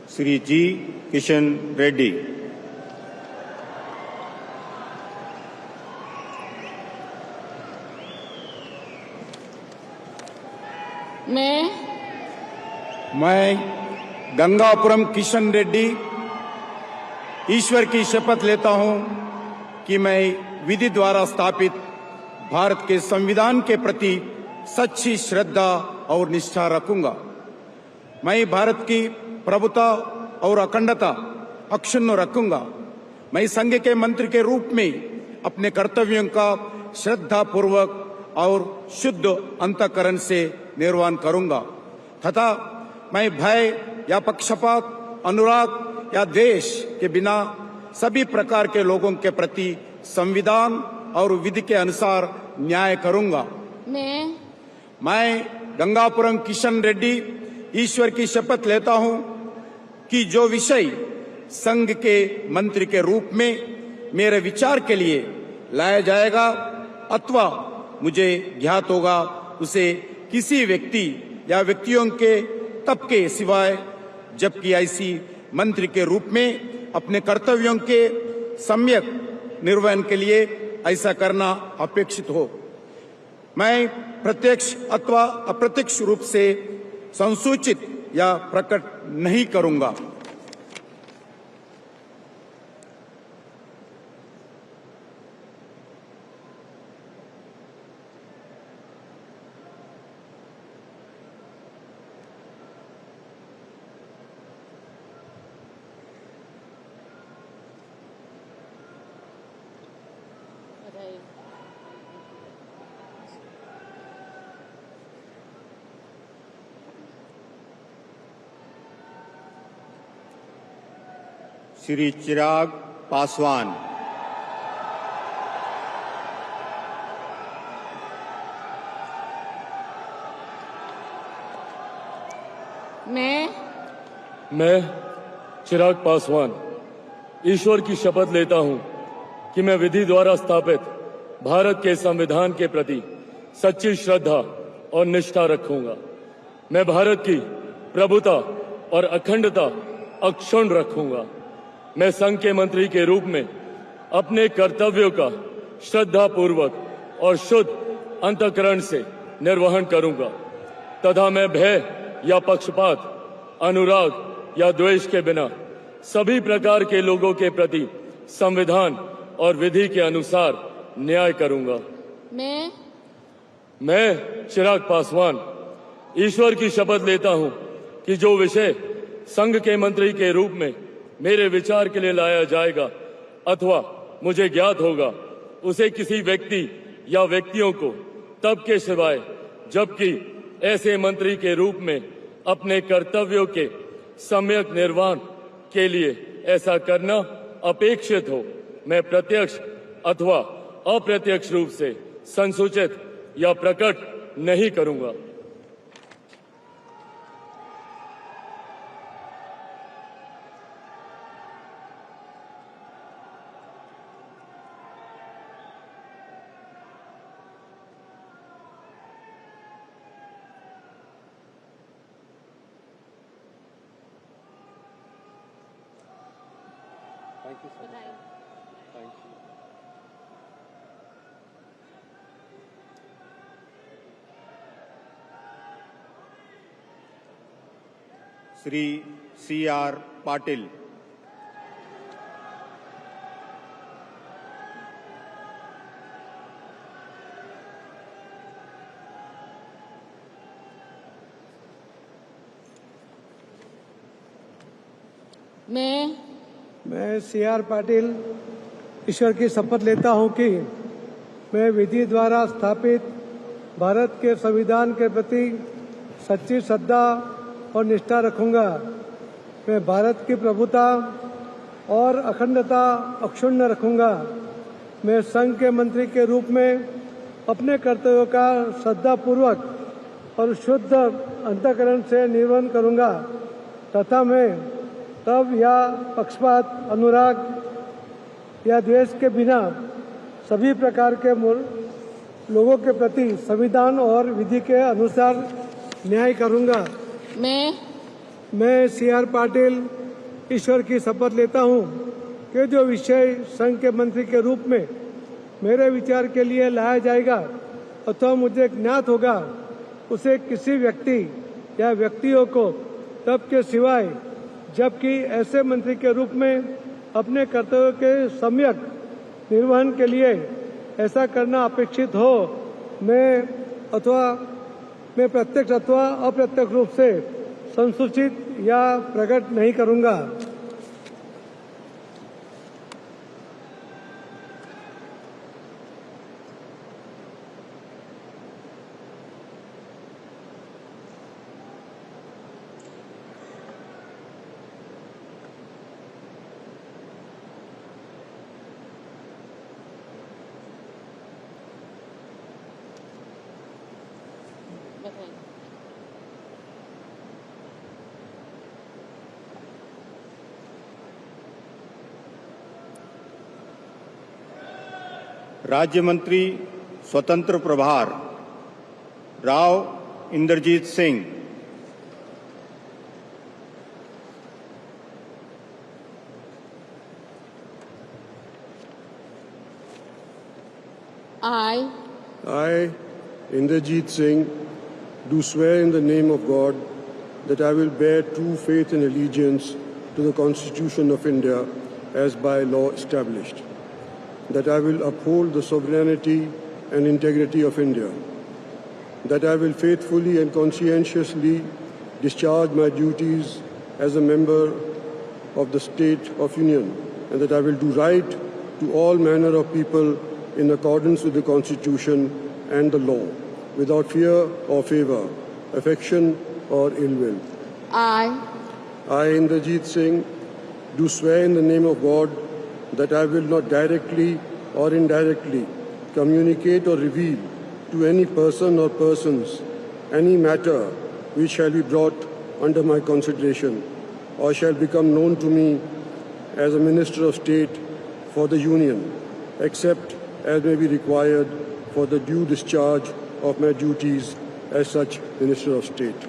श्री जी किशन रेड्डी। मैं गंगापुरम किशन रेड्डी ईश्वर की शपथ लेता हूं कि मैं विधि द्वारा स्थापित भारत के संविधान के प्रति सच्ची श्रद्धा और निष्ठा रखूंगा। मैं भारत की प्रभुता और अखंडता अक्षुण्ण रखूंगा। मैं संघ के मंत्री के रूप में अपने कर्तव्यों का श्रद्धापूर्वक और शुद्ध अंतःकरण से निर्वहन करूंगा तथा मैं भय या पक्षपात, अनुराग या द्वेष के बिना सभी प्रकार के लोगों के प्रति संविधान और विधि के अनुसार न्याय करूंगा। मैं गंगापुरम किशन रेड्डी ईश्वर की शपथ लेता हूं कि जो विषय संघ के मंत्री के रूप में मेरे विचार के लिए लाया जाएगा अथवा मुझे ज्ञात होगा उसे किसी व्यक्ति या व्यक्तियों के तब के सिवाय जबकि ऐसी मंत्री के रूप में अपने कर्तव्यों के सम्यक निर्वहन के लिए ऐसा करना अपेक्षित हो, मैं प्रत्यक्ष अथवा अप्रत्यक्ष रूप से संसूचित या प्रकट नहीं करूंगा। श्री चिराग पासवान। मैं चिराग पासवान ईश्वर की शपथ लेता हूं कि मैं विधि द्वारा स्थापित भारत के संविधान के प्रति सच्ची श्रद्धा और निष्ठा रखूंगा। मैं भारत की प्रभुता और अखंडता अक्षुण्ण रखूंगा। मैं संघ के मंत्री के रूप में अपने कर्तव्यों का श्रद्धापूर्वक और शुद्ध अंतःकरण से निर्वहन करूंगा तथा मैं भय या पक्षपात, अनुराग या द्वेष के बिना सभी प्रकार के लोगों के प्रति संविधान और विधि के अनुसार न्याय करूंगा। मैं चिराग पासवान ईश्वर की शपथ लेता हूं कि जो विषय संघ के मंत्री के रूप में मेरे विचार के लिए लाया जाएगा अथवा मुझे ज्ञात होगा उसे किसी व्यक्ति या व्यक्तियों को तब के सिवाय जबकि ऐसे मंत्री के रूप में अपने कर्तव्यों के सम्यक निर्वहन के लिए ऐसा करना अपेक्षित हो, मैं प्रत्यक्ष अथवा अप्रत्यक्ष रूप से संसूचित या प्रकट नहीं करूंगा। Thank you, sir. Thank you. Shri C.R. Patil. मैं C.R. पाटिल ईश्वर की शपथ लेता हूं कि मैं विधि द्वारा स्थापित भारत के संविधान के प्रति सच्ची श्रद्धा और निष्ठा रखूंगा। मैं भारत की प्रभुता और अखंडता अक्षुण्ण रखूंगा। मैं संघ के मंत्री के रूप में अपने कर्तव्यों का श्रद्धापूर्वक और शुद्ध अंतःकरण से निर्वहन करूंगा तथा मैं तब या पक्षपात, अनुराग या द्वेष के बिना सभी प्रकार के लोगों के प्रति संविधान और विधि के अनुसार न्याय करूंगा। मैं C.R. पाटिल ईश्वर की शपथ लेता हूं कि जो विषय संघ के मंत्री के रूप में मेरे विचार के लिए लाया जाएगा अथवा मुझे ज्ञात होगा उसे किसी व्यक्ति या व्यक्तियों को तब के सिवाय जबकि ऐसे मंत्री के रूप में अपने कर्तव्य के सम्यक निर्वहन के लिए ऐसा करना अपेक्षित हो मैं प्रत्यक्ष अथवा अप्रत्यक्ष रूप से संसूचित या प्रकट नहीं करूंगा। राज्य मंत्री स्वतंत्र प्रभार Rao Inderjeet Singh. I, Inderjeet Singh, do swear in the name of God that I will bear true faith and allegiance to the Constitution of India as by law established, that I will uphold the sovereignty and integrity of India, that I will faithfully and conscientiously discharge my duties as a member of the State of Union, and that I will do right to all manner of people in accordance with the Constitution and the law, without fear or favour, affection or ill will. I, Inderjeet Singh, do swear in the name of God that I will not directly or indirectly communicate or reveal to any person or persons any matter which shall be brought under my consideration or shall become known to me as a Minister of State for the Union, except as may be required for the due discharge of my duties as such Minister of State.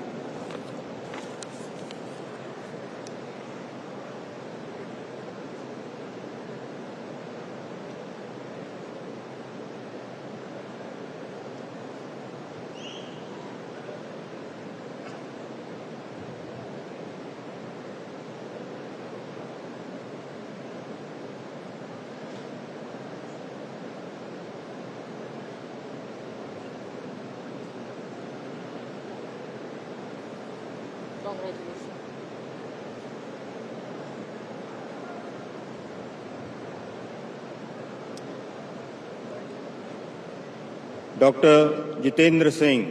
Congratulations. Doctor Jitendra Singh.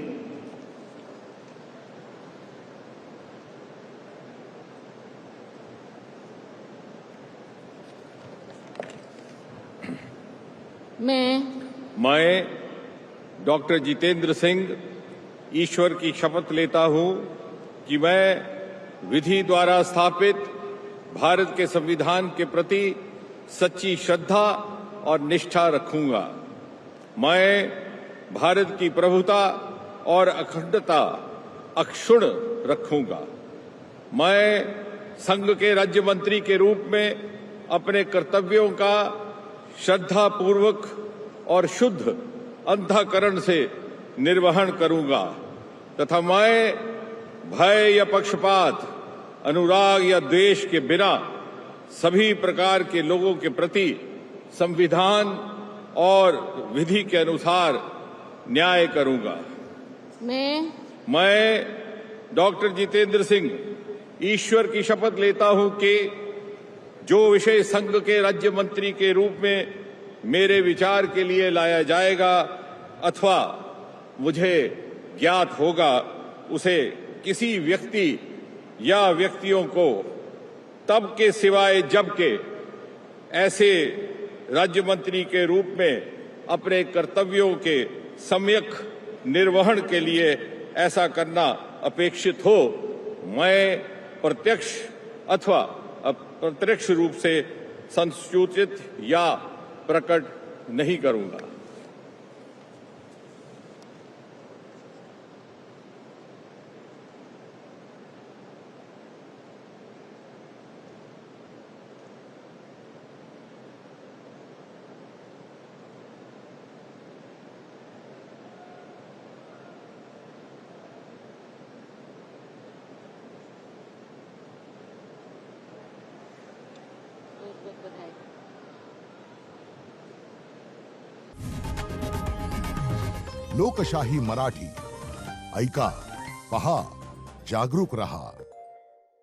मैं doctor Jitendra Singh ईश्वर की शपथ लेता हूं कि मैं विधि द्वारा स्थापित भारत के संविधान के प्रति सच्ची श्रद्धा और निष्ठा रखूंगा। मैं भारत की प्रभुता और अखंडता अक्षुण्ण रखूंगा। मैं संघ के राज्य मंत्री के रूप में अपने कर्तव्यों का श्रद्धापूर्वक और शुद्ध अंतःकरण से निर्वहन करूंगा तथा मैं भय या पक्षपात, अनुराग या द्वेष के बिना सभी प्रकार के लोगों के प्रति संविधान और विधि के अनुसार न्याय करूंगा। मैं डॉक्टर जितेंद्र सिंह ईश्वर की शपथ लेता हूं कि जो विषय संघ के राज्य मंत्री के रूप में मेरे विचार के लिए लाया जाएगा अथवा मुझे ज्ञात होगा उसे किसी व्यक्ति या व्यक्तियों को तब के सिवाय जब के ऐसे राज्य मंत्री के रूप में अपने कर्तव्यों के सम्यक निर्वहन के लिए ऐसा करना अपेक्षित हो, मैं प्रत्यक्ष अथवा अप्रत्यक्ष रूप से संसूचित या प्रकट नहीं करूंगा। लोकशाही मराठी ऐका, पहा, जागरूक रहा.